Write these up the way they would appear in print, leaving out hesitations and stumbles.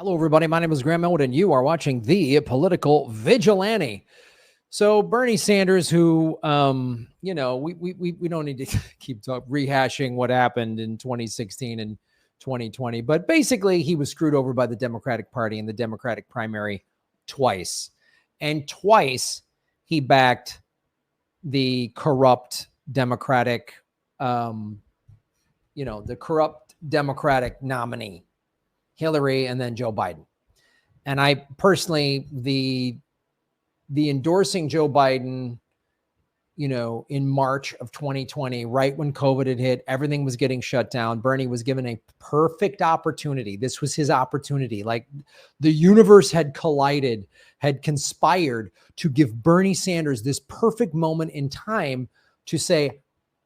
Hello, everybody. My name is Graham Elwood, and you are watching The Political Vigilante. So Bernie Sanders, who, we don't need to keep rehashing what happened in 2016 and 2020, but basically he was screwed over by the Democratic Party in the Democratic primary twice. And twice he backed the corrupt Democratic, the corrupt Democratic nominee, Hillary, and then Joe Biden. And I personally, the endorsing Joe Biden, in March of 2020, right when COVID had hit, everything was getting shut down. Bernie was given a perfect opportunity. This was his opportunity. Like the universe had collided, had conspired to give Bernie Sanders this perfect moment in time to say,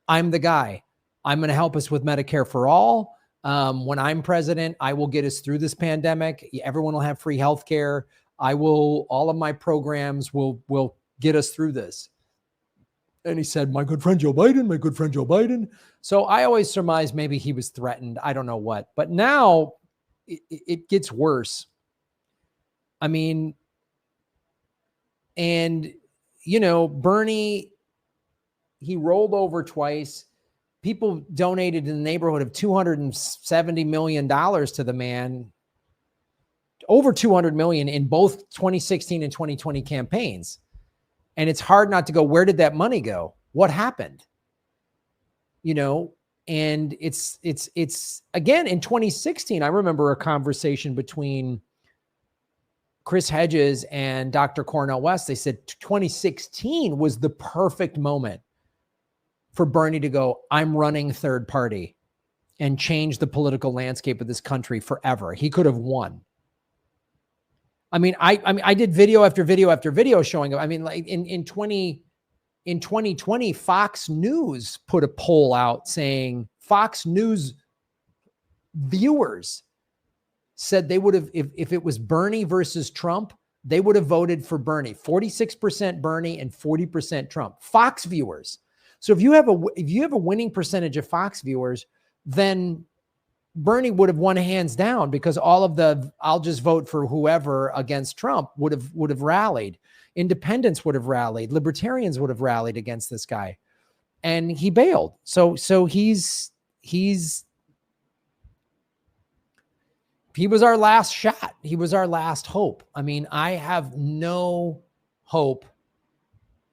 I'm the guy. I'm going to help us with Medicare for all. When I'm president, I will get us through this pandemic. Everyone will have free health care. All of my programs will get us through this. And he said, my good friend Joe Biden. So I always surmised maybe he was threatened. I don't know what. But now it gets worse. I mean, and, Bernie, he rolled over twice. People donated in the neighborhood of $270 million to the man, over $200 million in both 2016 and 2020 campaigns. And it's hard not to go, where did that money go? What happened? And it's again, in 2016, I remember a conversation between Chris Hedges and Dr. Cornel West. They said 2016 was the perfect moment for Bernie to go, I'm running third party, and change the political landscape of this country forever. He could have won. I did video after video after video showing up. Like in 2020, Fox News put a poll out saying Fox News viewers said they would have, if it was Bernie versus Trump, they would have voted for Bernie. 46% Bernie and 40% Trump. Fox viewers. So if you have a winning percentage of Fox viewers, then Bernie would have won hands down, because all of the I'll just vote for whoever against Trump would have rallied. Independents would have rallied. Libertarians would have rallied against this guy, and he bailed. So he was our last shot. He was our last hope. I have no hope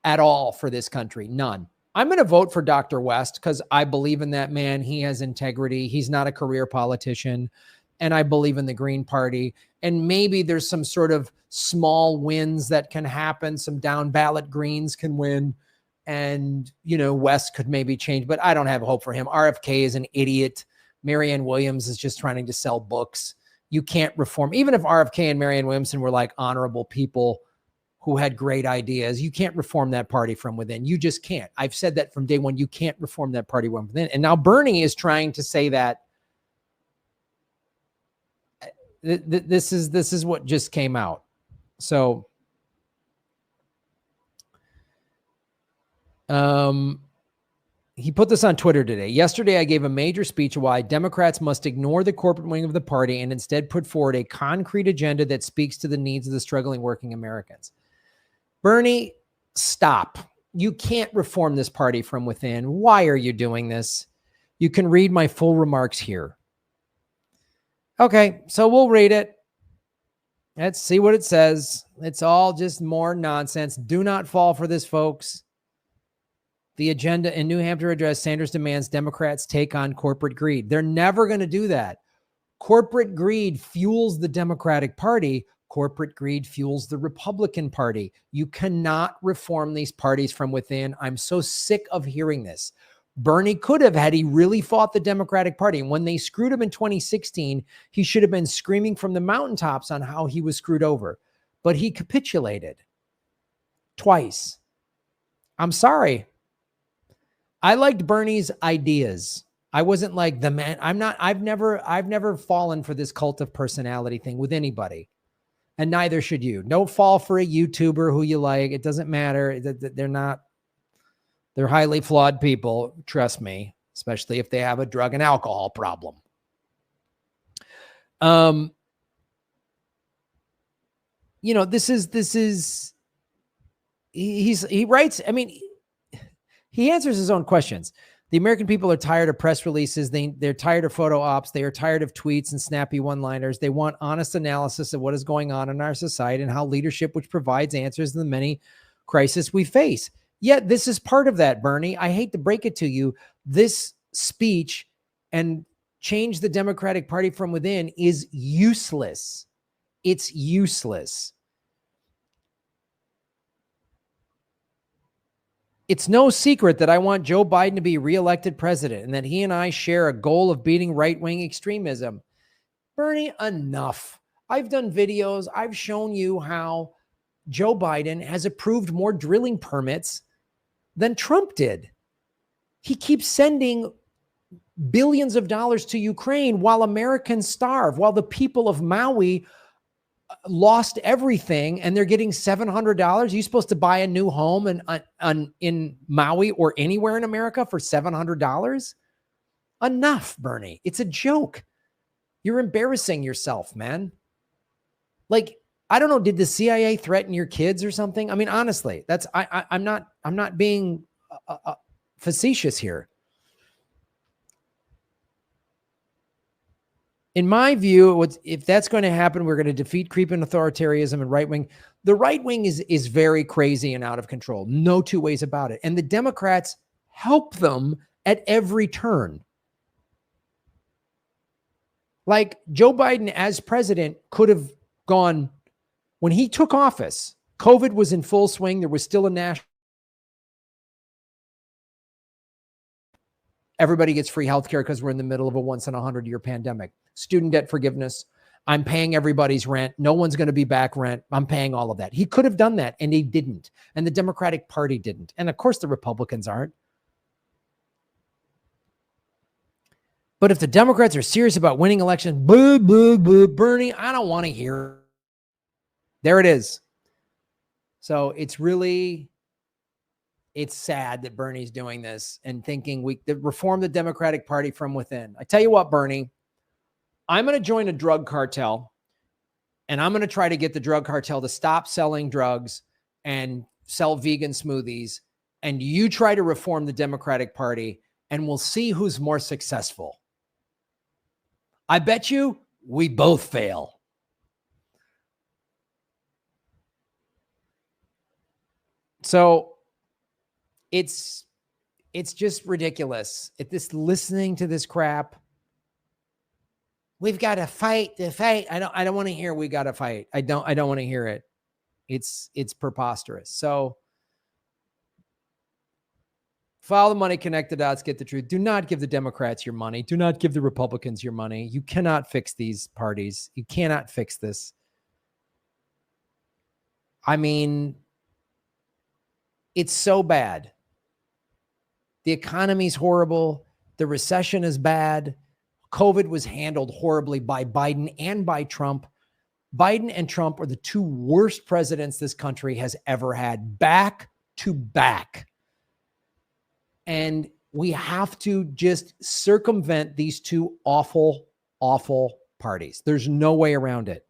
at all for this country. None. I'm going to vote for Dr. West because I believe in that man. He has integrity. He's not a career politician. And I believe in the Green Party. And maybe there's some sort of small wins that can happen. Some down ballot Greens can win. And, West could maybe change. But I don't have hope for him. RFK is an idiot. Marianne Williams is just trying to sell books. You can't reform. Even if RFK and Marianne Williamson were like honorable people who had great ideas, you can't reform that party from within. You just can't. I've said that from day one. You can't reform that party from within. And now Bernie is trying to say that this is what just came out. So, he put this on Twitter today. Yesterday, I gave a major speech why Democrats must ignore the corporate wing of the party and instead put forward a concrete agenda that speaks to the needs of the struggling working Americans. Bernie, stop. You can't reform this party from within. Why are you doing this? You can read my full remarks here. Okay, so we'll read it. Let's see what it says. It's all just more nonsense. Do not fall for this, folks. The agenda in New Hampshire address, Sanders demands Democrats take on corporate greed. They're never going to do that. Corporate greed fuels the Democratic Party. Corporate greed fuels the Republican Party. You cannot reform these parties from within. I'm so sick of hearing this. Bernie could have, had he really fought the Democratic Party. And when they screwed him in 2016, he should have been screaming from the mountaintops on how he was screwed over. But he capitulated twice. I'm sorry. I liked Bernie's ideas. I wasn't like the man. I've never fallen for this cult of personality thing with anybody. And neither should you. Don't fall for a YouTuber who you like. It doesn't matter. They're highly flawed people. Trust me, especially if they have a drug and alcohol problem. this is he writes, I mean, he answers his own questions. The American people are tired of press releases. They're tired of photo ops. They are tired of tweets and snappy one-liners. They want honest analysis of what is going on in our society and how leadership, which provides answers to the many crises we face. Yet this is part of that, Bernie. I hate to break it to you. This speech and change the Democratic Party from within is useless. It's useless. It's no secret that I want Joe Biden to be reelected president and that he and I share a goal of beating right-wing extremism. Bernie, enough. I've done videos. I've shown you how Joe Biden has approved more drilling permits than Trump did. He keeps sending billions of dollars to Ukraine while Americans starve, while the people of Maui lost everything and they're getting $700. You're supposed to buy a new home in Maui or anywhere in America for $700? Enough, Bernie. It's a joke. You're embarrassing yourself, man. Like, I don't know, did the CIA threaten your kids or something? I mean, honestly, I'm not being facetious here. In my view, if that's going to happen, we're going to defeat creeping authoritarianism and right wing. The right wing is very crazy and out of control. No two ways about it. And the Democrats help them at every turn. Like Joe Biden as president could have gone, when he took office, COVID was in full swing. There was still a national. Everybody gets free healthcare because we're in the middle of a once in 100-year pandemic. Student debt forgiveness. I'm paying everybody's rent. No one's going to be back rent. I'm paying all of that. He could have done that, and he didn't. And the Democratic Party didn't. And of course, the Republicans aren't. But if the Democrats are serious about winning elections, boo, boo, boo, Bernie, I don't want to hear it. There it is. So it's sad that Bernie's doing this and thinking we reform the Democratic Party from within. I tell you what, Bernie, I'm going to join a drug cartel and I'm going to try to get the drug cartel to stop selling drugs and sell vegan smoothies. And you try to reform the Democratic Party and we'll see who's more successful. I bet you we both fail. So it's just ridiculous. Listening to this crap. We've got to fight the fight. I don't want to hear we got to fight. I don't want to hear it. It's preposterous. So follow the money, connect the dots, get the truth. Do not give the Democrats your money. Do not give the Republicans your money. You cannot fix these parties. You cannot fix this. I mean, it's so bad. The economy's horrible. The recession is bad. COVID was handled horribly by Biden and by Trump. Biden and Trump are the two worst presidents this country has ever had, back to back. And we have to just circumvent these two awful, awful parties. There's no way around it.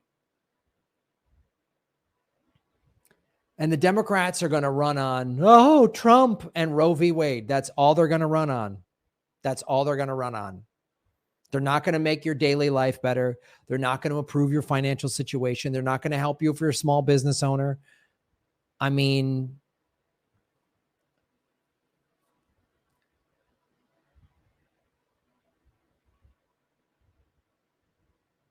And the Democrats are going to run on, oh, Trump and Roe v. Wade. That's all they're going to run on. That's all they're going to run on. They're not going to make your daily life better. They're not going to improve your financial situation. They're not going to help you if you're a small business owner. I mean,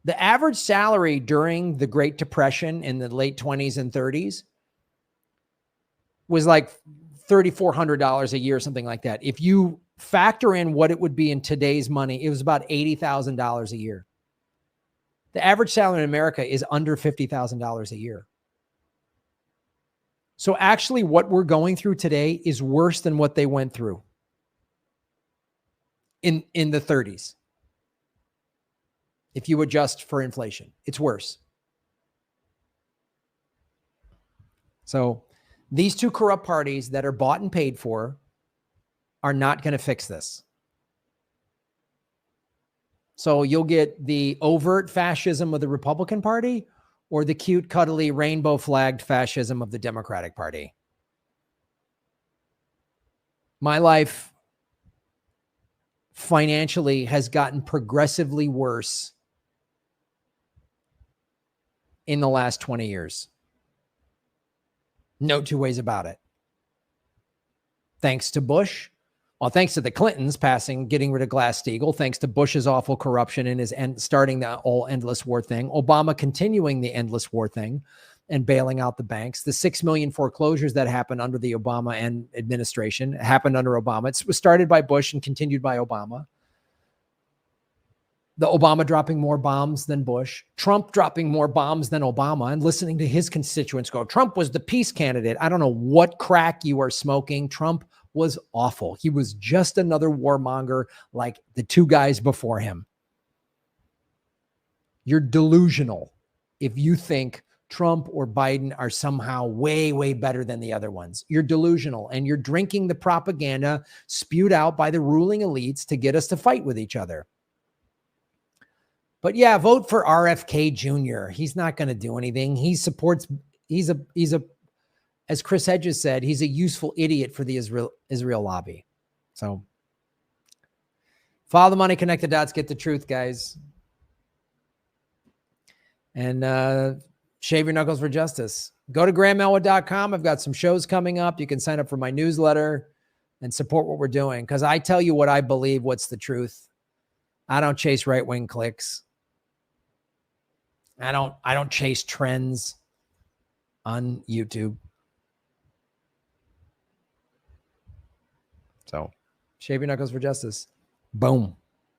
the average salary during the Great Depression in the late 20s and 30s was like $3,400 a year, something like that. If you factor in what it would be in today's money, it was about $80,000 a year. The average salary in America is under $50,000 a year. So actually what we're going through today is worse than what they went through in the 30s. If you adjust for inflation, it's worse. So these two corrupt parties that are bought and paid for are not going to fix this. So you'll get the overt fascism of the Republican Party, or the cute, cuddly, rainbow-flagged fascism of the Democratic Party. My life financially has gotten progressively worse in the last 20 years. No two ways about it. Thanks to Bush. Well, thanks to the Clintons getting rid of Glass-Steagall, thanks to Bush's awful corruption and starting the whole endless war thing, Obama continuing the endless war thing and bailing out the banks, the 6 million foreclosures that happened under the Obama administration happened under Obama. It was started by Bush and continued by Obama. The Obama dropping more bombs than Bush, Trump dropping more bombs than Obama, and listening to his constituents go, Trump was the peace candidate. I don't know what crack you are smoking. Trump was awful. He was just another warmonger like the two guys before him. You're delusional if you think Trump or Biden are somehow way, way better than the other ones. You're delusional, and you're drinking the propaganda spewed out by the ruling elites to get us to fight with each other. But yeah, vote for RFK Jr. He's not going to do anything. He's a, as Chris Hedges said, he's a useful idiot for the Israel lobby. So follow the money, connect the dots, get the truth, guys. And shave your knuckles for justice. Go to GrahamElwood.com. I've got some shows coming up. You can sign up for my newsletter and support what we're doing, because I tell you what I believe, what's the truth. I don't chase right-wing clicks. I don't chase trends on YouTube. So, shave your knuckles for justice. Boom.